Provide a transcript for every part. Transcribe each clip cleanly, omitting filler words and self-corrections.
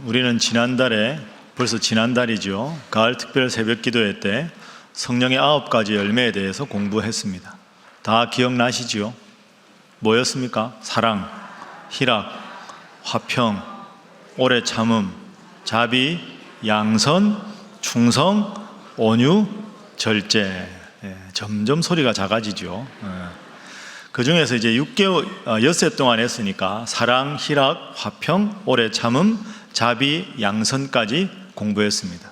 우리는 지난달에 벌써 지난달이죠. 가을 특별 새벽 기도회 때 성령의 9가지 열매에 대해서 공부했습니다. 다 기억나시죠? 뭐였습니까? 사랑, 희락, 화평, 오래 참음, 자비, 양선, 충성, 온유, 절제. 점점 소리가 작아지죠. 그 중에서 이제 6개월, 엿새 동안 했으니까 사랑, 희락, 화평, 오래 참음, 자비, 양선까지 공부했습니다.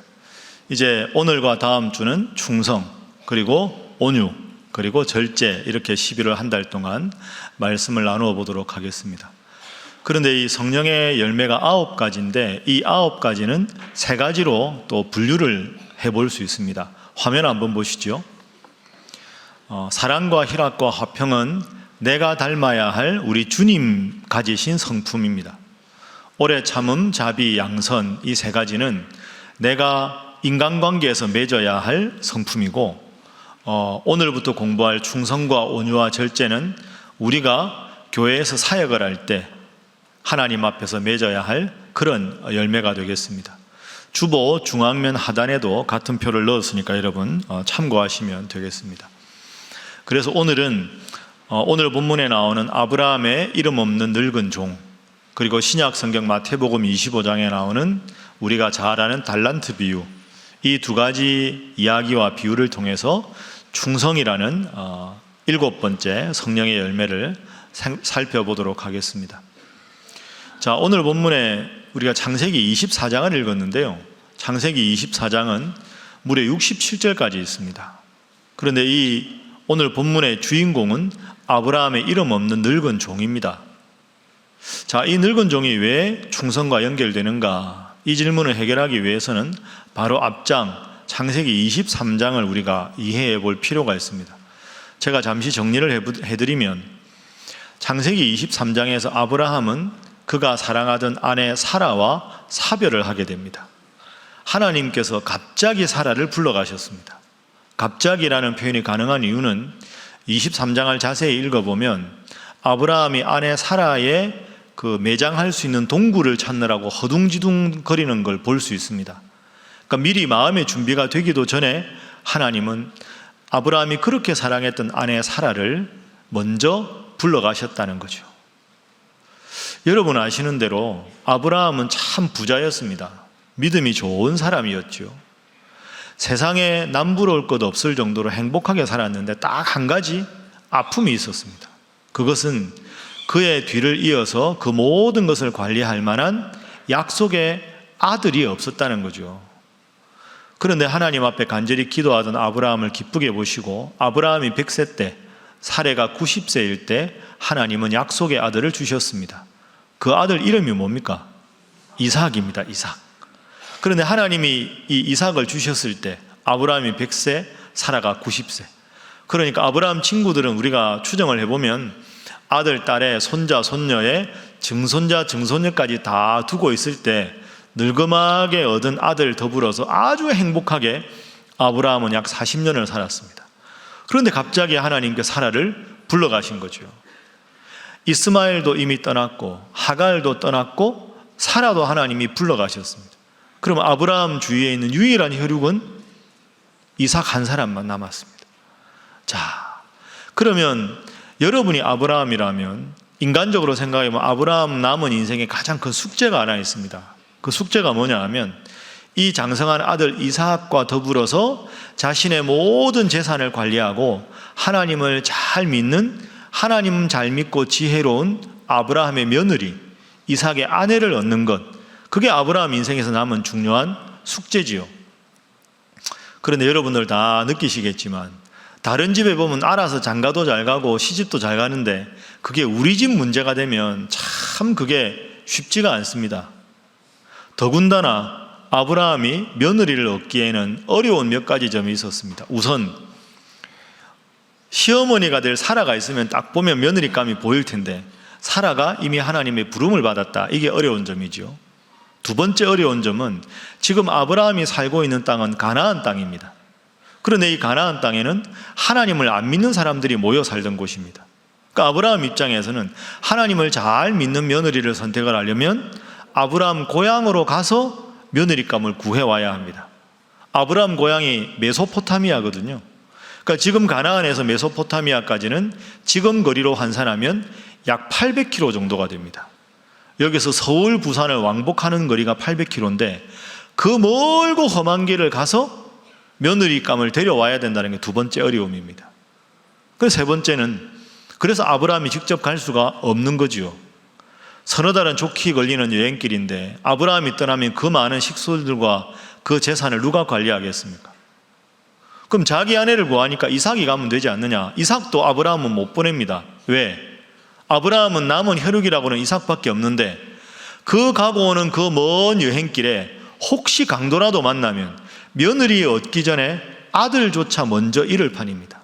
이제 오늘과 다음 주는 충성, 그리고 온유, 그리고 절제, 이렇게 11월 한 달 동안 말씀을 나누어 보도록 하겠습니다. 그런데 이 성령의 열매가 9가지인데 이 9가지는 3가지로 또 분류를 해볼 수 있습니다. 화면 한번 보시죠. 사랑과 희락과 화평은 내가 닮아야 할 우리 주님 가지신 성품입니다. 오래 참음, 자비, 양선, 이 3가지는 내가 인간관계에서 맺어야 할 성품이고, 오늘부터 공부할 충성과 온유와 절제는 우리가 교회에서 사역을 할 때 하나님 앞에서 맺어야 할 그런 열매가 되겠습니다. 주보 중앙면 하단에도 같은 표를 넣었으니까 여러분 참고하시면 되겠습니다. 그래서 오늘은 오늘 본문에 나오는 아브라함의 이름 없는 늙은 종, 그리고 신약 성경 마태복음 25장에 나오는 우리가 잘 아는 달란트 비유, 이 2가지 이야기와 비유를 통해서 충성이라는 7번째 성령의 열매를 살펴보도록 하겠습니다. 자, 오늘 본문에 우리가 창세기 24장을 읽었는데요. 창세기 24장은 무려 67절까지 있습니다. 그런데 이 오늘 본문의 주인공은 아브라함의 이름 없는 늙은 종입니다. 자, 이 늙은 종이 왜 충성과 연결되는가? 이 질문을 해결하기 위해서는 바로 앞장 창세기 23장을 우리가 이해해 볼 필요가 있습니다. 제가 잠시 정리를 해드리면 창세기 23장에서 아브라함은 그가 사랑하던 아내 사라와 사별을 하게 됩니다. 하나님께서 갑자기 사라를 불러가셨습니다. 갑자기라는 표현이 가능한 이유는 23장을 자세히 읽어보면 아브라함이 아내 사라의 그 매장할 수 있는 동굴을 찾느라고 허둥지둥 거리는 걸 볼 수 있습니다. 그러니까 미리 마음의 준비가 되기도 전에 하나님은 아브라함이 그렇게 사랑했던 아내 사라를 먼저 불러가셨다는 거죠. 여러분 아시는 대로 아브라함은 참 부자였습니다. 믿음이 좋은 사람이었죠. 세상에 남부러울 것 없을 정도로 행복하게 살았는데 딱 한 가지 아픔이 있었습니다. 그것은 그의 뒤를 이어서 그 모든 것을 관리할 만한 약속의 아들이 없었다는 거죠. 그런데 하나님 앞에 간절히 기도하던 아브라함을 기쁘게 보시고 아브라함이 100세 때 사레가 90세일 때 하나님은 약속의 아들을 주셨습니다. 그 아들 이름이 뭡니까? 이삭입니다. 이삭. 그런데 하나님이 이 이삭을 주셨을 때 아브라함이 100세, 사라가 90세. 그러니까 아브라함 친구들은 우리가 추정을 해보면 아들, 딸의 손자, 손녀의 증손자, 증손녀까지 다 두고 있을 때 늙음하게 얻은 아들 더불어서 아주 행복하게 아브라함은 약 40년을 살았습니다. 그런데 갑자기 하나님께 사라를 불러가신 거죠. 이스마엘도 이미 떠났고 하갈도 떠났고 사라도 하나님이 불러가셨습니다. 그럼 아브라함 주위에 있는 유일한 혈육은 이삭 한 사람만 남았습니다. 자, 그러면 여러분이 아브라함이라면 인간적으로 생각해보면 아브라함 남은 인생에 가장 큰 숙제가 하나 있습니다. 그 숙제가 뭐냐 하면 이 장성한 아들 이삭과 더불어서 자신의 모든 재산을 관리하고 하나님을 잘 믿는, 하나님 잘 믿고 지혜로운 아브라함의 며느리 이삭의 아내를 얻는 것, 그게 아브라함 인생에서 남은 중요한 숙제지요. 그런데 여러분들 다 느끼시겠지만 다른 집에 보면 알아서 장가도 잘 가고 시집도 잘 가는데 그게 우리 집 문제가 되면 참 그게 쉽지가 않습니다. 더군다나 아브라함이 며느리를 얻기에는 어려운 몇 가지 점이 있었습니다. 우선 시어머니가 될 사라가 있으면 딱 보면 며느리감이 보일 텐데 사라가 이미 하나님의 부름을 받았다. 이게 어려운 점이죠. 두 번째 어려운 점은 지금 아브라함이 살고 있는 땅은 가나안 땅입니다. 그런데 이 가나안 땅에는 하나님을 안 믿는 사람들이 모여 살던 곳입니다. 그러니까 아브라함 입장에서는 하나님을 잘 믿는 며느리를 선택을 하려면 아브라함 고향으로 가서 며느리감을 구해와야 합니다. 아브라함 고향이 메소포타미아거든요. 그러니까 지금 가나안에서 메소포타미아까지는 지금 거리로 환산하면 약 800km 정도가 됩니다. 여기서 서울, 부산을 왕복하는 거리가 800km인데 그 멀고 험한 길을 가서 며느리감을 데려와야 된다는 게 두 번째 어려움입니다. 그래서 세 번째는, 그래서 아브라함이 직접 갈 수가 없는 거지요. 서너 달은 좋게 걸리는 여행길인데 아브라함이 떠나면 그 많은 식수들과 그 재산을 누가 관리하겠습니까? 그럼 자기 아내를 구하니까 이삭이 가면 되지 않느냐? 이삭도 아브라함은 못 보냅니다. 왜? 아브라함은 남은 혈육이라고는 이삭밖에 없는데 그 가고 오는 그 먼 여행길에 혹시 강도라도 만나면 며느리 얻기 전에 아들조차 먼저 잃을 판입니다.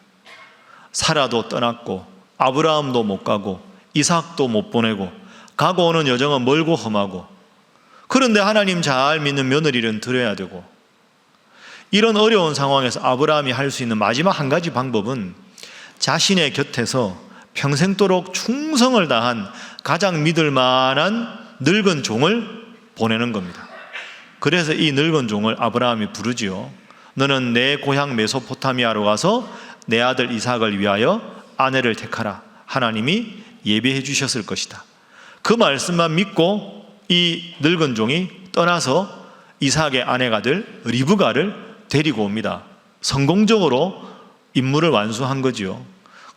사라도 떠났고 아브라함도 못 가고 이삭도 못 보내고 가고 오는 여정은 멀고 험하고, 그런데 하나님 잘 믿는 며느리는 드려야 되고, 이런 어려운 상황에서 아브라함이 할 수 있는 마지막 한 가지 방법은 자신의 곁에서 평생도록 충성을 다한 가장 믿을 만한 늙은 종을 보내는 겁니다. 그래서 이 늙은 종을 아브라함이 부르지요. 너는 내 고향 메소포타미아로 가서 내 아들 이삭을 위하여 아내를 택하라. 하나님이 예비해 주셨을 것이다. 그 말씀만 믿고 이 늙은 종이 떠나서 이삭의 아내가 될 리브가를 데리고 옵니다. 성공적으로 임무를 완수한 거지요.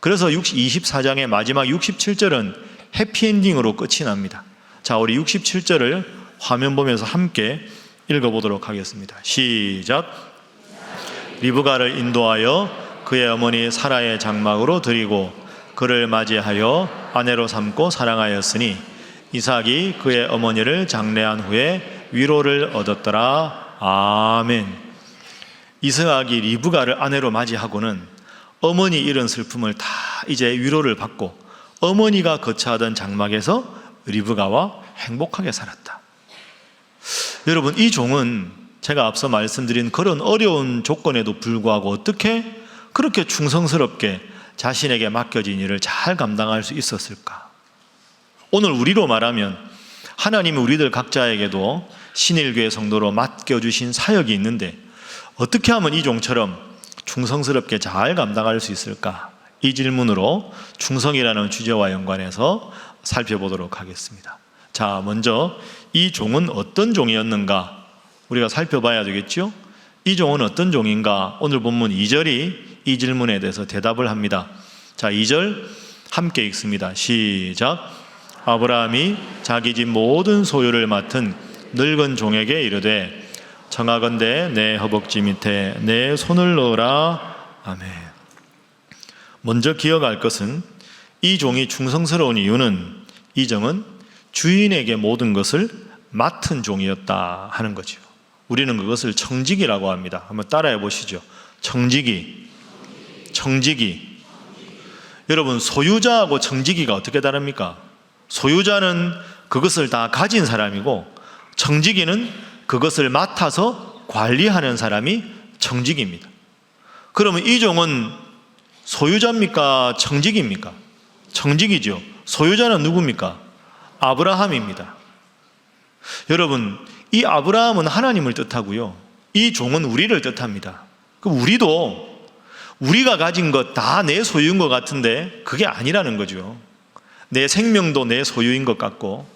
그래서 24장의 마지막 67절은 해피엔딩으로 끝이 납니다. 자, 우리 67절을 화면 보면서 함께 읽어보도록 하겠습니다. 시작. 리브가를 인도하여 그의 어머니 사라의 장막으로 들이고 그를 맞이하여 아내로 삼고 사랑하였으니 이삭이 그의 어머니를 장례한 후에 위로를 얻었더라. 아멘. 이삭이 리브가를 아내로 맞이하고는 어머니 잃은 슬픔을 다 이제 위로를 받고 어머니가 거처하던 장막에서 리브가와 행복하게 살았다. 여러분, 이 종은 제가 앞서 말씀드린 그런 어려운 조건에도 불구하고 어떻게 그렇게 충성스럽게 자신에게 맡겨진 일을 잘 감당할 수 있었을까? 오늘 우리로 말하면 하나님이 우리들 각자에게도 신일교회 성도로 맡겨주신 사역이 있는데 어떻게 하면 이 종처럼 충성스럽게 잘 감당할 수 있을까? 이 질문으로 충성이라는 주제와 연관해서 살펴보도록 하겠습니다. 자, 먼저 이 종은 어떤 종이었는가 우리가 살펴봐야 되겠죠? 이 종은 어떤 종인가? 오늘 본문 2절이 이 질문에 대해서 대답을 합니다. 자, 2절 함께 읽습니다. 시작. 아브라함이 자기 집 모든 소유를 맡은 늙은 종에게 이르되 청하건대 내 허벅지 밑에 내 손을 넣으라. 아멘. 먼저 기억할 것은 이 종이 충성스러운 이유는 이 종은 주인에게 모든 것을 맡은 종이었다 하는 거죠. 우리는 그것을 청지기라고 합니다. 한번 따라해 보시죠. 청지기. 여러분, 소유자하고 청지기가 어떻게 다릅니까? 소유자는 그것을 다 가진 사람이고 청지기는 그것을 맡아서 관리하는 사람이 청지기입니다. 그러면 이 종은 소유자입니까? 청지기입니까? 청지기죠. 소유자는 누굽니까? 아브라함입니다. 여러분, 이 아브라함은 하나님을 뜻하고요, 이 종은 우리를 뜻합니다. 그럼 우리도 우리가 가진 것 다 내 소유인 것 같은데 그게 아니라는 거죠. 내 생명도 내 소유인 것 같고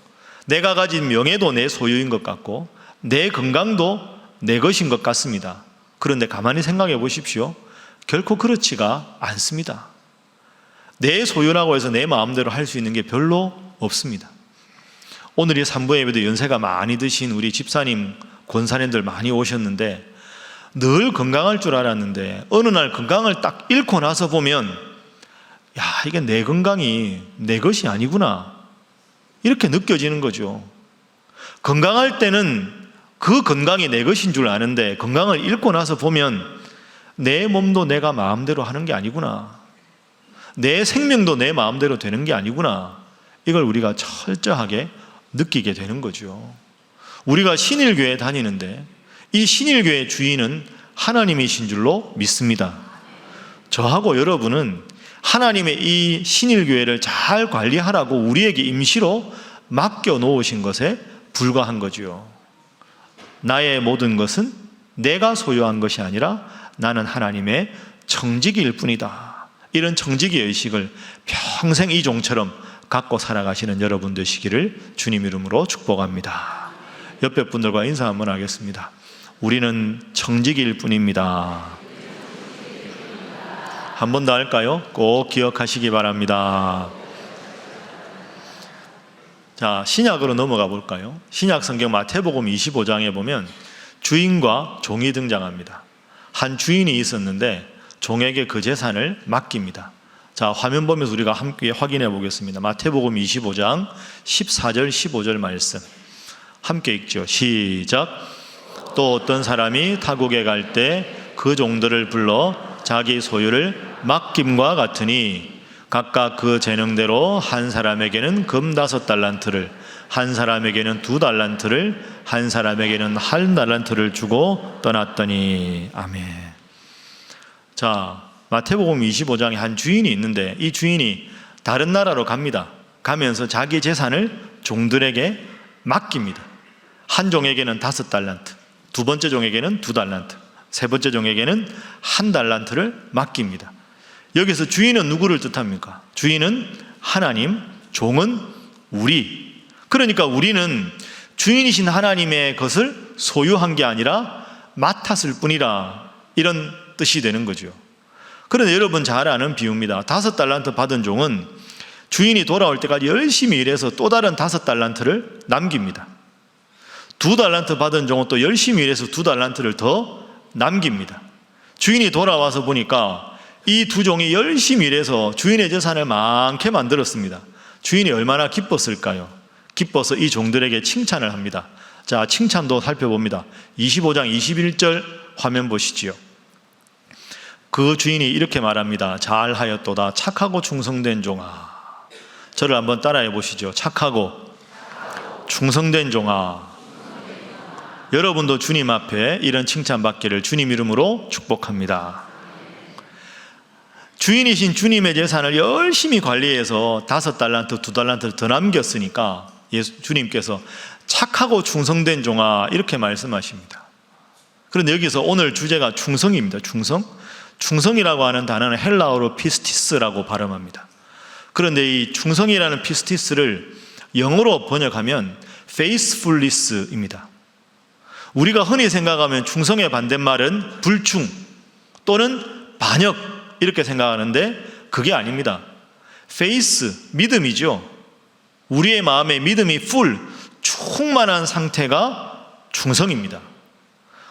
내가 가진 명예도 내 소유인 것 같고 내 건강도 내 것인 것 같습니다. 그런데 가만히 생각해 보십시오. 결코 그렇지가 않습니다. 내 소유라고 해서 내 마음대로 할 수 있는 게 별로 없습니다. 오늘 이 3부 예배도 연세가 많이 드신 우리 집사님, 권사님들 많이 오셨는데 늘 건강할 줄 알았는데 어느 날 건강을 딱 잃고 나서 보면 야, 이게 내 건강이 내 것이 아니구나 이렇게 느껴지는 거죠. 건강할 때는 그 건강이 내 것인 줄 아는데 건강을 잃고 나서 보면 내 몸도 내가 마음대로 하는 게 아니구나, 내 생명도 내 마음대로 되는 게 아니구나, 이걸 우리가 철저하게 느끼게 되는 거죠. 우리가 신일교회에 다니는데 이 신일교회 주인은 하나님이신 줄로 믿습니다. 저하고 여러분은 하나님의 이 신일교회를 잘 관리하라고 우리에게 임시로 맡겨 놓으신 것에 불과한 거지요. 나의 모든 것은 내가 소유한 것이 아니라 나는 하나님의 청지기일 뿐이다. 이런 청지기 의식을 평생 이 종처럼 갖고 살아가시는 여러분 되시기를 주님 이름으로 축복합니다. 옆에 분들과 인사 한번 하겠습니다. 우리는 청지기일 뿐입니다. 한 번 더 할까요? 꼭 기억하시기 바랍니다. 자, 신약으로 넘어가 볼까요? 신약 성경 마태복음 25장에 보면 주인과 종이 등장합니다. 한 주인이 있었는데 종에게 그 재산을 맡깁니다. 자, 화면 보면서 우리가 함께 확인해 보겠습니다. 마태복음 25장 14절 15절 말씀 함께 읽죠. 시작. 또 어떤 사람이 타국에 갈 때 그 종들을 불러 자기 소유를 맡김과 같으니 각각 그 재능대로 한 사람에게는 금 5달란트를, 한 사람에게는 2달란트를, 한 사람에게는 1달란트를 주고 떠났더니. 아멘. 자, 마태복음 25장에 한 주인이 있는데 이 주인이 다른 나라로 갑니다. 가면서 자기 재산을 종들에게 맡깁니다. 한 종에게는 5달란트, 두 번째 종에게는 2달란트, 세 번째 종에게는 1달란트를 맡깁니다. 여기서 주인은 누구를 뜻합니까? 주인은 하나님, 종은 우리. 그러니까 우리는 주인이신 하나님의 것을 소유한 게 아니라 맡았을 뿐이라, 이런 뜻이 되는 거죠. 그런데 여러분 잘 아는 비유입니다. 5달란트 받은 종은 주인이 돌아올 때까지 열심히 일해서 또 다른 5달란트를 남깁니다. 2달란트 받은 종은 또 열심히 일해서 2달란트를 더 남깁니다. 주인이 돌아와서 보니까 이 두 종이 열심히 일해서 주인의 재산을 많게 만들었습니다. 주인이 얼마나 기뻤을까요? 기뻐서 이 종들에게 칭찬을 합니다. 자, 칭찬도 살펴봅니다. 25장 21절 화면 보시지요. 그 주인이 이렇게 말합니다. 잘하였도다 착하고 충성된 종아. 저를 한번 따라해 보시죠. 착하고 충성된 종아. 여러분도 주님 앞에 이런 칭찬받기를 주님 이름으로 축복합니다. 주인이신 주님의 재산을 열심히 관리해서 5달란트, 2달란트를 더 남겼으니까 주님께서 착하고 충성된 종아 이렇게 말씀하십니다. 그런데 여기서 오늘 주제가 충성입니다. 충성? 충성이라고 하는 단어는 헬라어로 피스티스라고 발음합니다. 그런데 이 충성이라는 피스티스를 영어로 번역하면 faithfulness입니다. 우리가 흔히 생각하면 충성의 반대말은 불충 또는 반역 이렇게 생각하는데 그게 아닙니다. faith, 믿음이죠. 우리의 마음에 믿음이 충만한 상태가 충성입니다.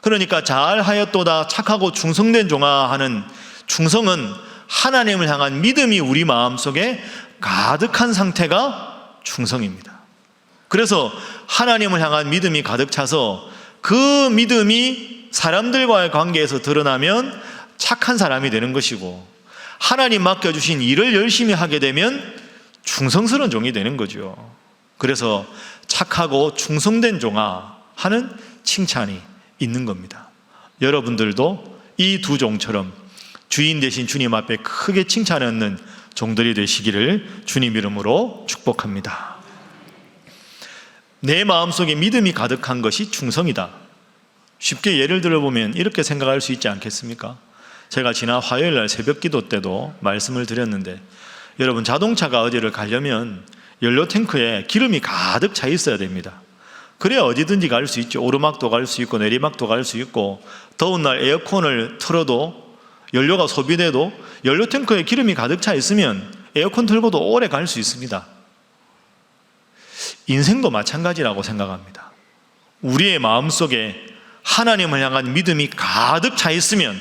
그러니까 잘하였도다 착하고 충성된 종아 하는 충성은 하나님을 향한 믿음이 우리 마음속에 가득한 상태가 충성입니다. 그래서 하나님을 향한 믿음이 가득 차서 그 믿음이 사람들과의 관계에서 드러나면 착한 사람이 되는 것이고, 하나님 맡겨주신 일을 열심히 하게 되면 충성스러운 종이 되는 거죠. 그래서 착하고 충성된 종아 하는 칭찬이 있는 겁니다. 여러분들도 이 두 종처럼 주인 되신 주님 앞에 크게 칭찬하는 종들이 되시기를 주님 이름으로 축복합니다. 내 마음속에 믿음이 가득한 것이 충성이다. 쉽게 예를 들어보면 이렇게 생각할 수 있지 않겠습니까? 제가 지난 화요일날 새벽 기도 때도 말씀을 드렸는데, 여러분 자동차가 어디를 가려면 연료 탱크에 기름이 가득 차 있어야 됩니다. 그래야 어디든지 갈 수 있죠. 오르막도 갈 수 있고 내리막도 갈 수 있고, 더운 날 에어컨을 틀어도 연료가 소비돼도 연료 탱크에 기름이 가득 차 있으면 에어컨 틀고도 오래 갈 수 있습니다. 인생도 마찬가지라고 생각합니다. 우리의 마음속에 하나님을 향한 믿음이 가득 차 있으면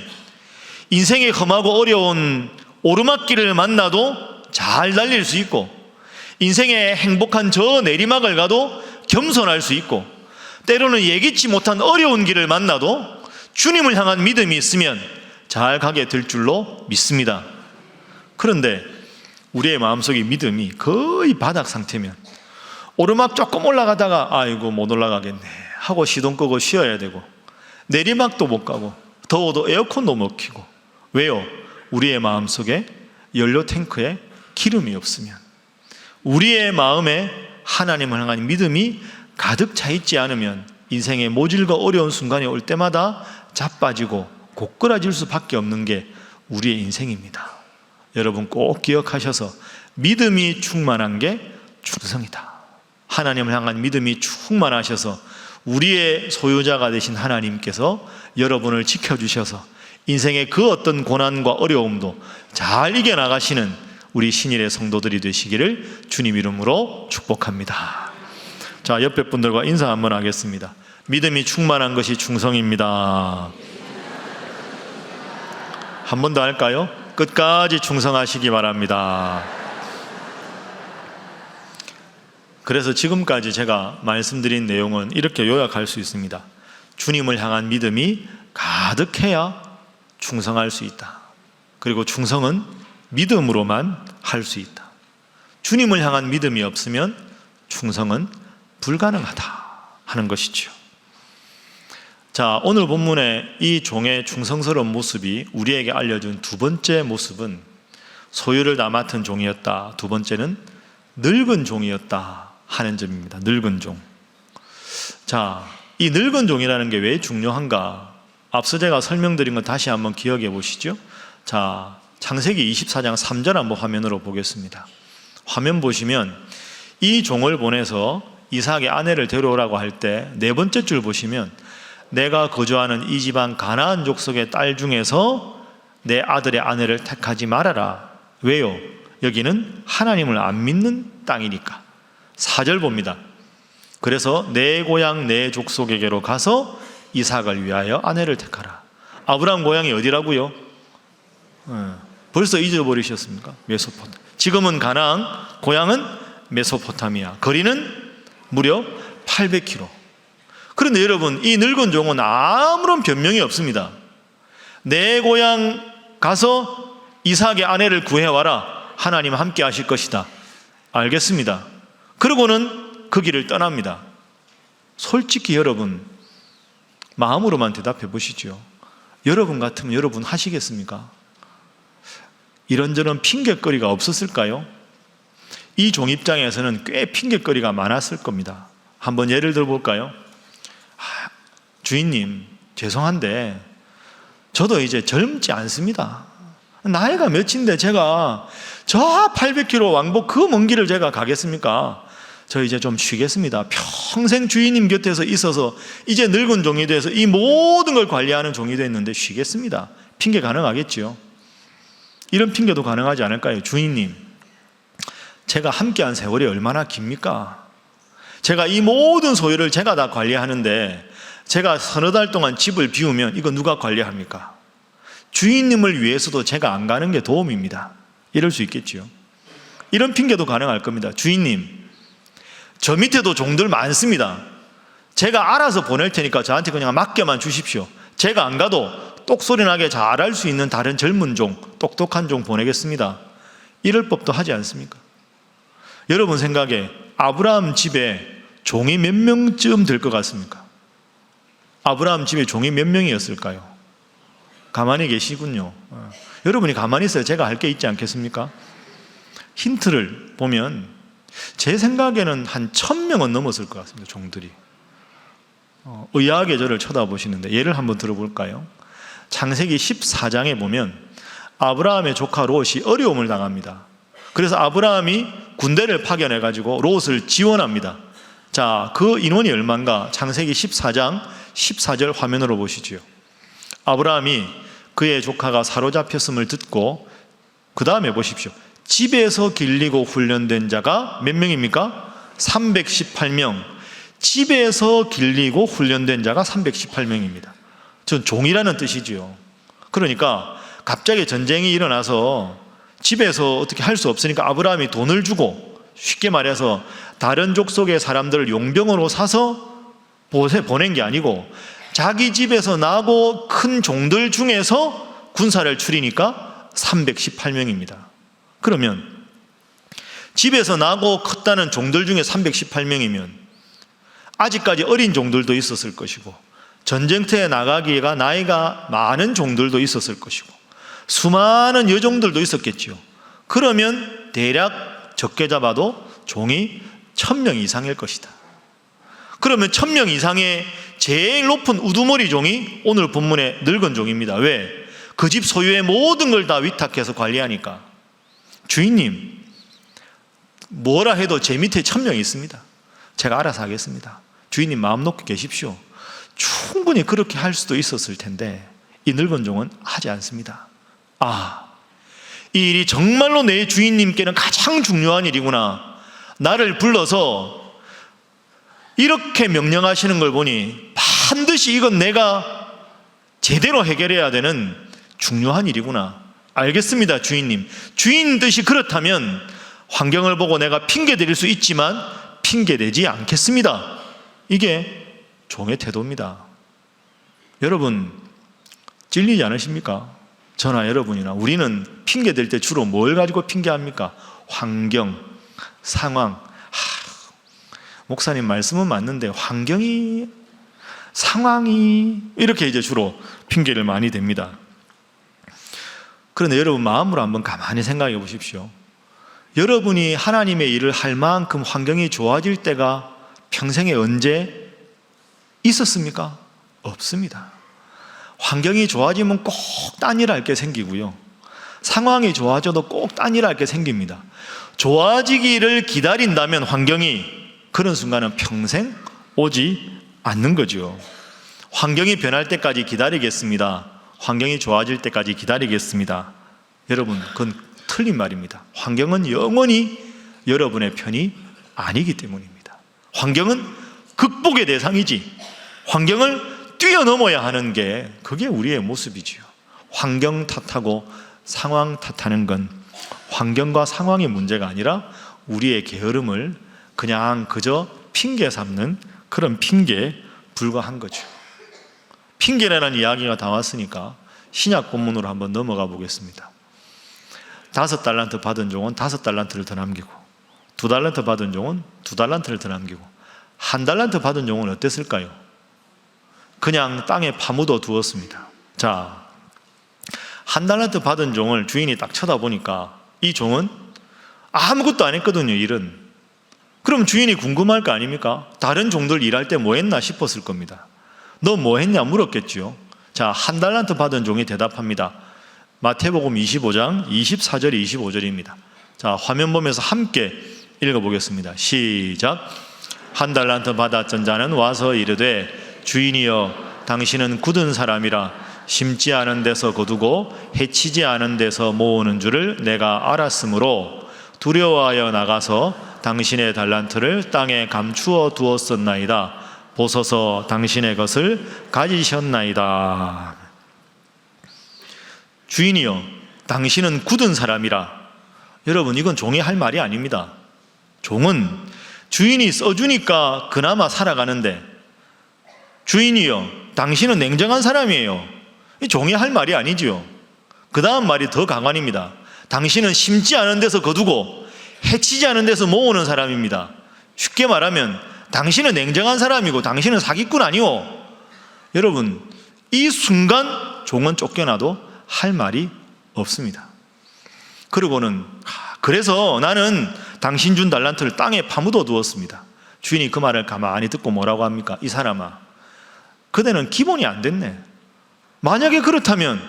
인생의 험하고 어려운 오르막길을 만나도 잘 달릴 수 있고, 인생의 행복한 저 내리막을 가도 겸손할 수 있고, 때로는 예기치 못한 어려운 길을 만나도 주님을 향한 믿음이 있으면 잘 가게 될 줄로 믿습니다. 그런데 우리의 마음속에 믿음이 거의 바닥 상태면 오르막 조금 올라가다가 아이고 못 올라가겠네 하고 시동 끄고 쉬어야 되고, 내리막도 못 가고 더워도 에어컨도 못 켜고. 왜요? 우리의 마음속에 연료 탱크에 기름이 없으면, 우리의 마음에 하나님을 향한 믿음이 가득 차 있지 않으면 인생의 모질과 어려운 순간이 올 때마다 자빠지고 고꾸라질 수밖에 없는 게 우리의 인생입니다. 여러분 꼭 기억하셔서 믿음이 충만한 게 충성이다. 하나님을 향한 믿음이 충만하셔서 우리의 소유자가 되신 하나님께서 여러분을 지켜주셔서 인생의 그 어떤 고난과 어려움도 잘 이겨나가시는 우리 신일의 성도들이 되시기를 주님 이름으로 축복합니다. 자, 옆에 분들과 인사 한번 하겠습니다. 믿음이 충만한 것이 충성입니다. 한 번 더 할까요? 끝까지 충성하시기 바랍니다. 그래서 지금까지 제가 말씀드린 내용은 이렇게 요약할 수 있습니다. 주님을 향한 믿음이 가득해야 충성할 수 있다. 그리고 충성은 믿음으로만 할 수 있다. 주님을 향한 믿음이 없으면 충성은 불가능하다 하는 것이죠. 자, 오늘 본문의 이 종의 충성스러운 모습이 우리에게 알려준 두 번째 모습은 소유를 다 맡은 종이었다. 두 번째는 늙은 종이었다 하는 점입니다. 늙은 종. 자, 이 늙은 종이라는 게 왜 중요한가? 앞서 제가 설명드린 것 다시 한번 기억해 보시죠. 자, 창세기 24장 3절 한번 화면으로 보겠습니다. 화면 보시면 이 종을 보내서 이삭의 아내를 데려오라고 할 때 네 번째 줄 보시면 내가 거주하는 이 집안 가나안 족속의 딸 중에서 내 아들의 아내를 택하지 말아라. 왜요? 여기는 하나님을 안 믿는 땅이니까. 4절 봅니다. 그래서 내 고향 내 족속에게로 가서 이삭을 위하여 아내를 택하라. 아브라함 고향이 어디라고요? 벌써 잊어버리셨습니까? 메소포타미아. 지금은 가나안, 고향은 메소포타미아. 거리는 무려 800km. 그런데 여러분, 이 늙은 종은 아무런 변명이 없습니다. 내 고향 가서 이삭의 아내를 구해와라. 하나님 함께 하실 것이다. 알겠습니다. 그러고는 그 길을 떠납니다. 솔직히 여러분, 마음으로만 대답해 보시죠. 여러분 같으면 여러분 하시겠습니까? 이런저런 핑계거리가 없었을까요? 이 종 입장에서는 꽤 핑계거리가 많았을 겁니다. 한번 예를 들어볼까요? 주인님, 죄송한데 저도 이제 젊지 않습니다. 나이가 몇인데 제가 저 800km 왕복 그 먼 길을 제가 가겠습니까? 저 이제 좀 쉬겠습니다. 평생 주인님 곁에서 있어서 이제 늙은 종이 돼서 이 모든 걸 관리하는 종이 됐는데 쉬겠습니다. 핑계 가능하겠지요? 이런 핑계도 가능하지 않을까요? 주인님, 제가 함께한 세월이 얼마나 깁니까? 제가 이 모든 소유를 제가 다 관리하는데 제가 서너 달 동안 집을 비우면 이거 누가 관리합니까? 주인님을 위해서도 제가 안 가는 게 도움입니다. 이럴 수 있겠지요. 이런 핑계도 가능할 겁니다. 주인님, 저 밑에도 종들 많습니다. 제가 알아서 보낼 테니까 저한테 그냥 맡겨만 주십시오. 제가 안 가도 똑소리 나게 잘할 수 있는 다른 젊은 종, 똑똑한 종 보내겠습니다. 이럴 법도 하지 않습니까? 여러분 생각에 아브라함 집에 종이 몇 명쯤 될 것 같습니까? 아브라함 집에 종이 몇 명이었을까요? 가만히 계시군요. 여러분이 가만히 있어야 제가 할 게 있지 않겠습니까? 힌트를 보면 제 생각에는 한 1000명은 넘었을 것 같습니다. 종들이. 의아하게 저를 쳐다보시는데 예를 한번 들어볼까요? 창세기 14장에 보면 아브라함의 조카 롯이 어려움을 당합니다. 그래서 아브라함이 군대를 파견해가지고 롯을 지원합니다. 자, 그 인원이 얼마인가? 창세기 14장 14절 화면으로 보시지요. 아브라함이 그의 조카가 사로잡혔음을 듣고 그 다음에 보십시오. 집에서 길리고 훈련된 자가 몇 명입니까? 318명. 집에서 길리고 훈련된 자가 318명입니다. 전 종이라는 뜻이지요. 그러니까 갑자기 전쟁이 일어나서 집에서 어떻게 할 수 없으니까 아브라함이 돈을 주고, 쉽게 말해서 다른 족속의 사람들을 용병으로 사서 보낸 게 아니고 자기 집에서 나고 큰 종들 중에서 군사를 추리니까 318명입니다. 그러면 집에서 나고 컸다는 종들 중에 318명이면 아직까지 어린 종들도 있었을 것이고 전쟁터에 나가기가 나이가 많은 종들도 있었을 것이고 수많은 여종들도 있었겠죠. 그러면 대략 적게 잡아도 종이 1000명 이상일 것이다. 그러면 1000명 이상의 제일 높은 우두머리 종이 오늘 본문의 늙은 종입니다. 왜? 그 집 소유의 모든 걸 다 위탁해서 관리하니까. 주인님, 뭐라 해도 제 밑에 1000명이 있습니다. 제가 알아서 하겠습니다. 주인님 마음 놓고 계십시오. 충분히 그렇게 할 수도 있었을 텐데 이 늙은 종은 하지 않습니다. 이 일이 정말로 내 주인님께는 가장 중요한 일이구나. 나를 불러서 이렇게 명령하시는 걸 보니 반드시 이건 내가 제대로 해결해야 되는 중요한 일이구나. 알겠습니다, 주인님. 주인 뜻이 그렇다면 환경을 보고 내가 핑계 드릴 수 있지만 핑계 대지 않겠습니다. 이게 종의 태도입니다. 여러분 찔리지 않으십니까? 저나 여러분이나 우리는 핑계 댈 때 주로 뭘 가지고 핑계합니까? 환경, 상황. 목사님 말씀은 맞는데 환경이, 상황이, 이렇게 이제 주로 핑계를 많이 댑니다. 그런데 여러분 마음으로 한번 가만히 생각해 보십시오. 여러분이 하나님의 일을 할 만큼 환경이 좋아질 때가 평생에 언제 있었습니까? 없습니다. 환경이 좋아지면 꼭 딴 일 할 게 생기고요. 상황이 좋아져도 꼭 딴 일 할 게 생깁니다. 좋아지기를 기다린다면 환경이, 그런 순간은 평생 오지 않는 거죠. 환경이 변할 때까지 기다리겠습니다. 환경이 좋아질 때까지 기다리겠습니다. 여러분, 그건 틀린 말입니다. 환경은 영원히 여러분의 편이 아니기 때문입니다. 환경은 극복의 대상이지, 환경을 뛰어넘어야 하는 게 그게 우리의 모습이지요. 환경 탓하고 상황 탓하는 건 환경과 상황의 문제가 아니라 우리의 게으름을 그냥 그저 핑계 삼는 그런 핑계에 불과한 거죠. 핑계라는 이야기가 다 왔으니까 신약 본문으로 한번 넘어가 보겠습니다. 5달란트 받은 종은 5달란트를 더 남기고, 2달란트 받은 종은 2달란트를 더 남기고, 1달란트 받은 종은 어땠을까요? 그냥 땅에 파묻어 두었습니다. 자, 1달란트 받은 종을 주인이 딱 쳐다보니까 이 종은 아무것도 안 했거든요, 일은. 그럼 주인이 궁금할 거 아닙니까? 다른 종들 일할 때 뭐 했나 싶었을 겁니다. 너 뭐 했냐 물었겠죠. 자, 1달란트 받은 종이 대답합니다. 마태복음 25장 24절 25절입니다. 자, 화면 보면서 함께 읽어보겠습니다. 시작. 1달란트 받았던 자는 와서 이르되 주인이여, 당신은 굳은 사람이라 심지 않은 데서 거두고 해치지 않은 데서 모으는 줄을 내가 알았으므로 두려워하여 나가서 당신의 달란트를 땅에 감추어 두었었나이다. 보소서 당신의 것을 가지셨나이다. 주인이여, 당신은 굳은 사람이라. 여러분, 이건 종이 할 말이 아닙니다. 종은 주인이 써주니까 그나마 살아가는데, 주인이여, 당신은 냉정한 사람이에요. 이 종이 할 말이 아니지요. 그 다음 말이 더 강한입니다. 당신은 심지 않은 데서 거두고 해치지 않은 데서 모으는 사람입니다. 쉽게 말하면 당신은 냉정한 사람이고 당신은 사기꾼 아니오. 여러분, 이 순간 종은 쫓겨나도 할 말이 없습니다. 그리고는 그래서 나는 당신 준 달란트를 땅에 파묻어 두었습니다. 주인이 그 말을 가만히 듣고 뭐라고 합니까? 이 사람아, 그대는 기본이 안 됐네. 만약에 그렇다면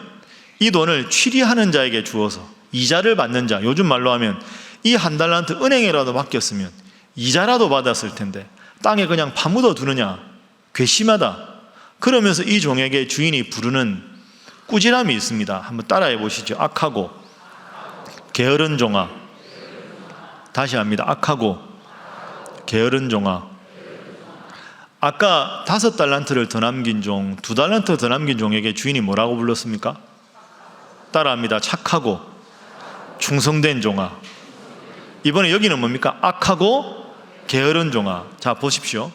이 돈을 취리하는 자에게 주어서 이자를 받는 자, 요즘 말로 하면 이 1달란트 은행에라도 맡겼으면 이자라도 받았을 텐데 땅에 그냥 파묻어 두느냐, 괘씸하다. 그러면서 이 종에게 주인이 부르는 꾸지람이 있습니다. 한번 따라해 보시죠. 악하고 게으른 종아. 다시 합니다. 악하고 게으른 종아. 아까 5달란트를 더 남긴 종, 2달란트 더 남긴 종에게 주인이 뭐라고 불렀습니까? 따라합니다. 착하고 충성된 종아. 이번에 여기는 뭡니까? 악하고 게으른 종아. 자, 보십시오.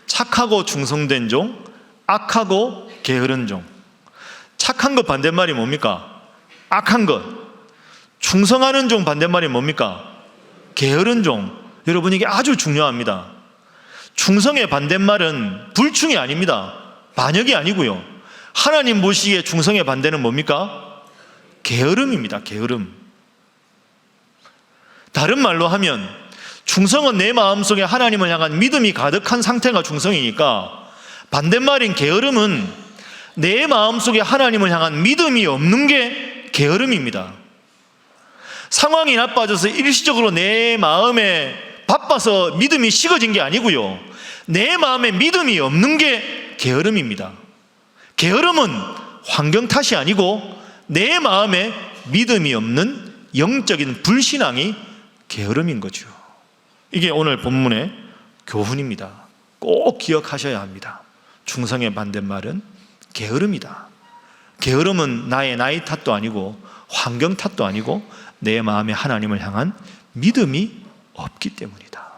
착하고 충성된 종, 악하고 게으른 종. 착한 것 반대말이 뭡니까? 악한 것. 충성하는 종 반대말이 뭡니까? 게으른 종. 여러분, 이게 아주 중요합니다. 충성의 반대말은 불충이 아닙니다. 반역이 아니고요. 하나님 보시기에 충성의 반대는 뭡니까? 게으름입니다. 게으름. 다른 말로 하면 충성은 내 마음속에 하나님을 향한 믿음이 가득한 상태가 충성이니까, 반대말인 게으름은 내 마음속에 하나님을 향한 믿음이 없는 게 게으름입니다. 상황이 나빠져서 일시적으로 내 마음에 바빠서 믿음이 식어진 게 아니고요, 내 마음에 믿음이 없는 게 게으름입니다. 게으름은 환경 탓이 아니고 내 마음에 믿음이 없는 영적인 불신앙이 게으름인 거죠. 이게 오늘 본문의 교훈입니다. 꼭 기억하셔야 합니다. 충성의 반대말은 게으름이다. 게으름은 나의 나이 탓도 아니고 환경 탓도 아니고 내 마음에 하나님을 향한 믿음이 없기 때문이다.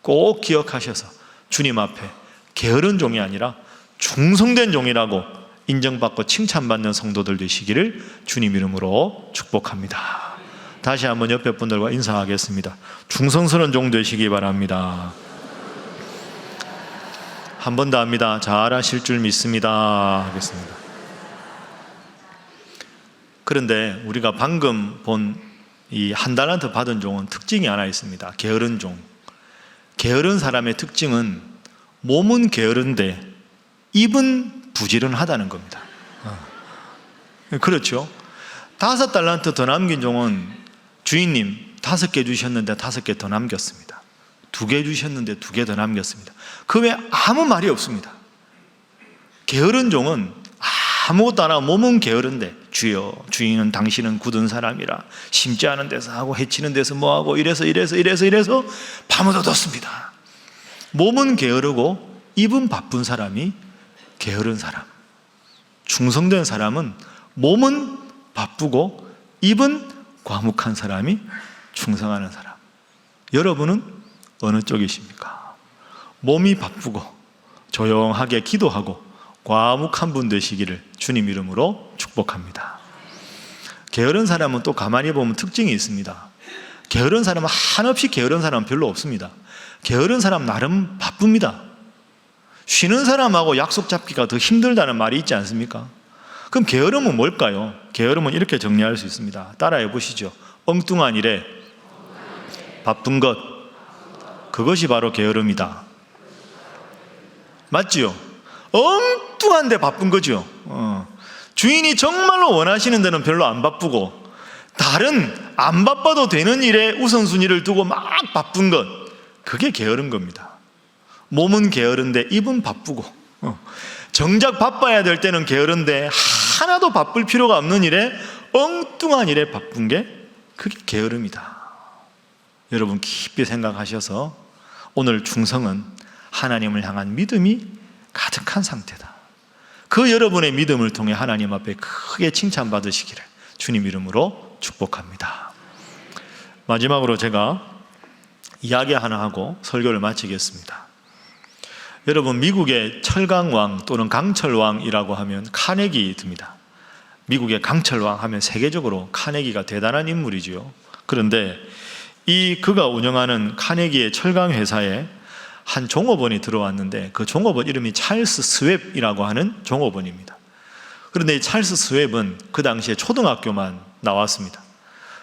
꼭 기억하셔서 주님 앞에 게으른 종이 아니라 충성된 종이라고 인정받고 칭찬받는 성도들 되시기를 주님 이름으로 축복합니다. 다시 한번 옆에 분들과 인사하겠습니다. 충성스러운 종 되시기 바랍니다. 한 번 더 합니다. 잘하실 줄 믿습니다 하겠습니다. 그런데 우리가 방금 본 이 한 달란트 받은 종은 특징이 하나 있습니다. 게으른 종. 게으른 사람의 특징은 몸은 게으른데 입은 부지런하다는 겁니다. 그렇죠? 5달란트 더 남긴 종은 주인님 5개 주셨는데 5개 더 남겼습니다. 2개 주셨는데 2개 더 남겼습니다. 그 외에 아무 말이 없습니다. 게으른 종은 아무것도 안 하고 몸은 게으른데, 주여 주인은 당신은 굳은 사람이라 심지 않은 데서 하고 해치는 데서 뭐하고 이래서 밤을 얻었습니다. 몸은 게으르고 입은 바쁜 사람이 게으른 사람. 충성된 사람은 몸은 바쁘고 입은 과묵한 사람이 충성하는 사람. 여러분은 어느 쪽이십니까? 몸이 바쁘고 조용하게 기도하고 과묵한 분 되시기를 주님 이름으로 축복합니다. 게으른 사람은 또 가만히 보면 특징이 있습니다. 게으른 사람은 한없이 게으른 사람은 별로 없습니다. 게으른 사람 나름 바쁩니다. 쉬는 사람하고 약속 잡기가 더 힘들다는 말이 있지 않습니까? 그럼 게으름은 뭘까요? 게으름은 이렇게 정리할 수 있습니다. 따라해 보시죠. 엉뚱한 일에 바쁜 것, 그것이 바로 게으름이다. 맞지요? 엉뚱한데 바쁜 거죠. 주인이 정말로 원하시는 데는 별로 안 바쁘고, 다른 안 바빠도 되는 일에 우선순위를 두고 막 바쁜 것, 그게 게으른 겁니다. 몸은 게으른데 입은 바쁘고, 정작 바빠야 될 때는 게으른데 하나도 바쁠 필요가 없는 일에, 엉뚱한 일에 바쁜 게 그게 게으름이다. 여러분 깊이 생각하셔서 오늘 충성은 하나님을 향한 믿음이 가득한 상태다. 그 여러분의 믿음을 통해 하나님 앞에 크게 칭찬받으시기를 주님 이름으로 축복합니다. 마지막으로 제가 이야기 하나 하고 설교를 마치겠습니다. 여러분, 미국의 철강왕 또는 강철왕이라고 하면 카네기 듭니다. 미국의 강철왕 하면 세계적으로 카네기가 대단한 인물이죠. 그런데 그가 운영하는 카네기의 철강 회사에 한 종업원이 들어왔는데, 그 종업원 이름이 찰스 스웹이라고 하는 종업원입니다. 그런데 이 찰스 스웹은 그 당시에 초등학교만 나왔습니다.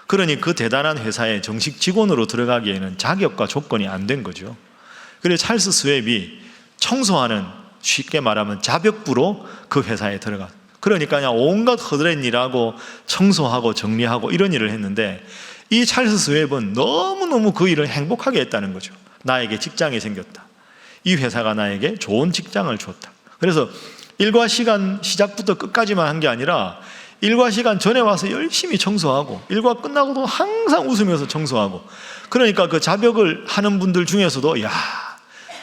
그러니 그 대단한 회사에 정식 직원으로 들어가기에는 자격과 조건이 안 된 거죠. 그래서 찰스 스웹이 청소하는, 쉽게 말하면 자벽부로 그 회사에 들어가. 그러니까 그냥 온갖 허드렛 일하고 청소하고 정리하고 이런 일을 했는데, 이 찰스 스웹은 너무너무 그 일을 행복하게 했다는 거죠. 나에게 직장이 생겼다. 이 회사가 나에게 좋은 직장을 줬다. 그래서 일과 시간 시작부터 끝까지만 한 게 아니라 일과 시간 전에 와서 열심히 청소하고 일과 끝나고도 항상 웃으면서 청소하고, 그러니까 그 자벽을 하는 분들 중에서도 야,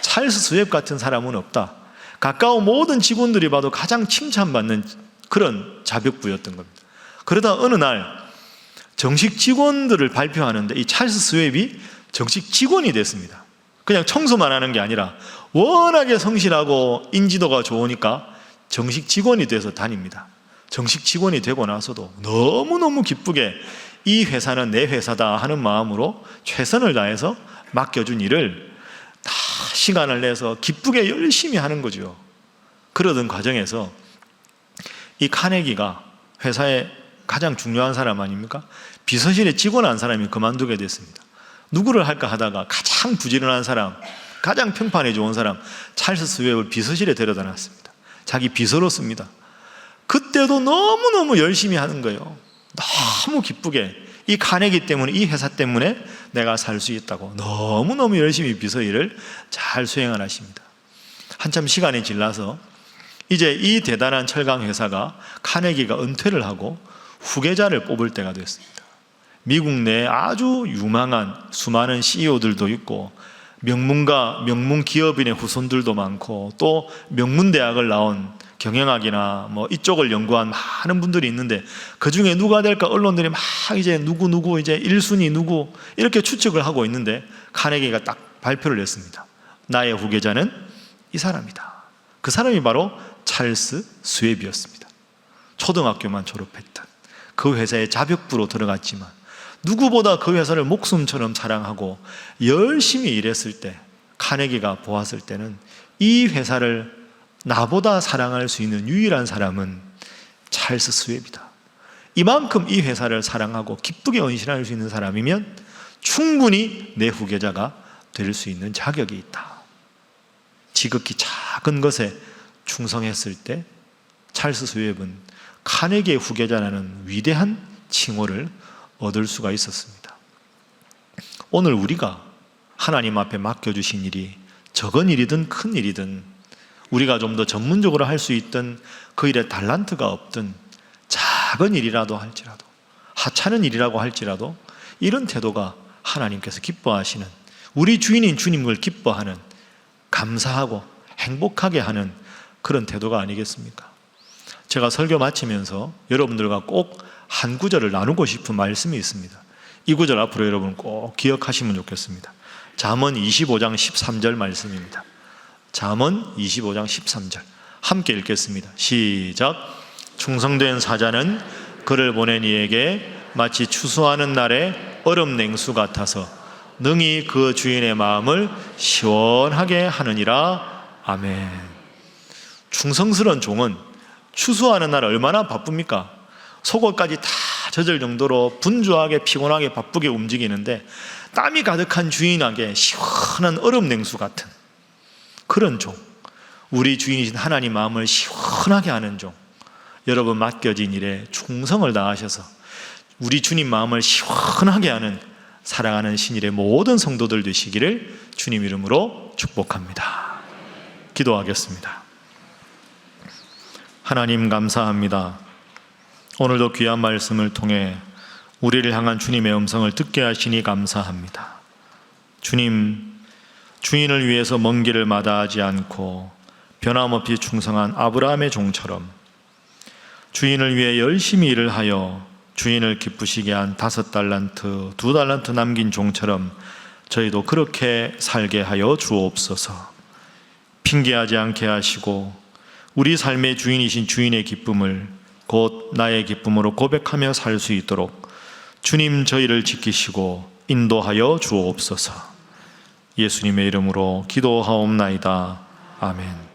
찰스 스웹 같은 사람은 없다. 가까운 모든 직원들이 봐도 가장 칭찬받는 그런 자벽부였던 겁니다. 그러다 어느 날 정식 직원들을 발표하는데 이 찰스 스웹이 정식 직원이 됐습니다. 그냥 청소만 하는 게 아니라 워낙에 성실하고 인지도가 좋으니까 정식 직원이 돼서 다닙니다. 정식 직원이 되고 나서도 너무너무 기쁘게 이 회사는 내 회사다 하는 마음으로 최선을 다해서 맡겨준 일을 다 시간을 내서 기쁘게 열심히 하는 거죠. 그러던 과정에서 이 카네기가 회사의 가장 중요한 사람 아닙니까? 비서실에 직원 한 사람이 그만두게 됐습니다. 누구를 할까 하다가 가장 부지런한 사람, 가장 평판에 좋은 사람 찰스 스웩을 비서실에 데려다 놨습니다. 자기 비서로 씁니다. 그때도 너무너무 열심히 하는 거예요. 너무 기쁘게 이 카네기 때문에, 이 회사 때문에 내가 살 수 있다고 너무너무 열심히 비서 일을 잘 수행을 하십니다. 한참 시간이 지나서 이제 이 대단한 철강 회사가 카네기가 은퇴를 하고 후계자를 뽑을 때가 됐습니다. 미국 내에 아주 유망한 수많은 CEO들도 있고 명문가, 명문 기업인의 후손들도 많고 또 명문대학을 나온 경영학이나 뭐 이쪽을 연구한 많은 분들이 있는데 그 중에 누가 될까 언론들이 막 이제 누구 이제 1순위 누구 이렇게 추측을 하고 있는데 카네기가 딱 발표를 했습니다. 나의 후계자는 이 사람이다. 그 사람이 바로 찰스 스웩이었습니다. 초등학교만 졸업했던 그 회사에 자격부로 들어갔지만 누구보다 그 회사를 목숨처럼 사랑하고 열심히 일했을 때 카네기가 보았을 때는 이 회사를 나보다 사랑할 수 있는 유일한 사람은 찰스 스웩이다. 이만큼 이 회사를 사랑하고 기쁘게 헌신할 수 있는 사람이면 충분히 내 후계자가 될 수 있는 자격이 있다. 지극히 작은 것에 충성했을 때 찰스 스웩은 카네기의 후계자라는 위대한 칭호를 얻을 수가 있었습니다. 오늘 우리가 하나님 앞에 맡겨주신 일이 적은 일이든 큰 일이든 우리가 좀 더 전문적으로 할 수 있던 그 일에 달란트가 없든 작은 일이라도 할지라도 하찮은 일이라고 할지라도 이런 태도가 하나님께서 기뻐하시는, 우리 주인인 주님을 기뻐하는, 감사하고 행복하게 하는 그런 태도가 아니겠습니까? 제가 설교 마치면서 여러분들과 꼭 한 구절을 나누고 싶은 말씀이 있습니다. 이 구절 앞으로 여러분 꼭 기억하시면 좋겠습니다. 잠언 25장 13절 말씀입니다. 잠언 25장 13절 함께 읽겠습니다. 시작. 충성된 사자는 그를 보낸 이에게 마치 추수하는 날의 얼음 냉수 같아서 능히 그 주인의 마음을 시원하게 하느니라. 아멘. 충성스러운 종은 추수하는 날 얼마나 바쁩니까? 속옷까지 다 젖을 정도로 분주하게 피곤하게 바쁘게 움직이는데 땀이 가득한 주인에게 시원한 얼음 냉수 같은 그런 종, 우리 주인이신 하나님 마음을 시원하게 하는 종, 여러분 맡겨진 일에 충성을 다하셔서 우리 주님 마음을 시원하게 하는 사랑하는 신일의 모든 성도들 되시기를 주님 이름으로 축복합니다. 기도하겠습니다. 하나님 감사합니다. 오늘도 귀한 말씀을 통해 우리를 향한 주님의 음성을 듣게 하시니 감사합니다. 주님, 주인을 위해서 먼 길을 마다하지 않고 변함없이 충성한 아브라함의 종처럼 주인을 위해 열심히 일을 하여 주인을 기쁘시게 한 5달란트, 2달란트 남긴 종처럼 저희도 그렇게 살게 하여 주옵소서. 핑계하지 않게 하시고 우리 삶의 주인이신 주인의 기쁨을 곧 나의 기쁨으로 고백하며 살 수 있도록 주님 저희를 지키시고 인도하여 주옵소서. 예수님의 이름으로 기도하옵나이다. 아멘.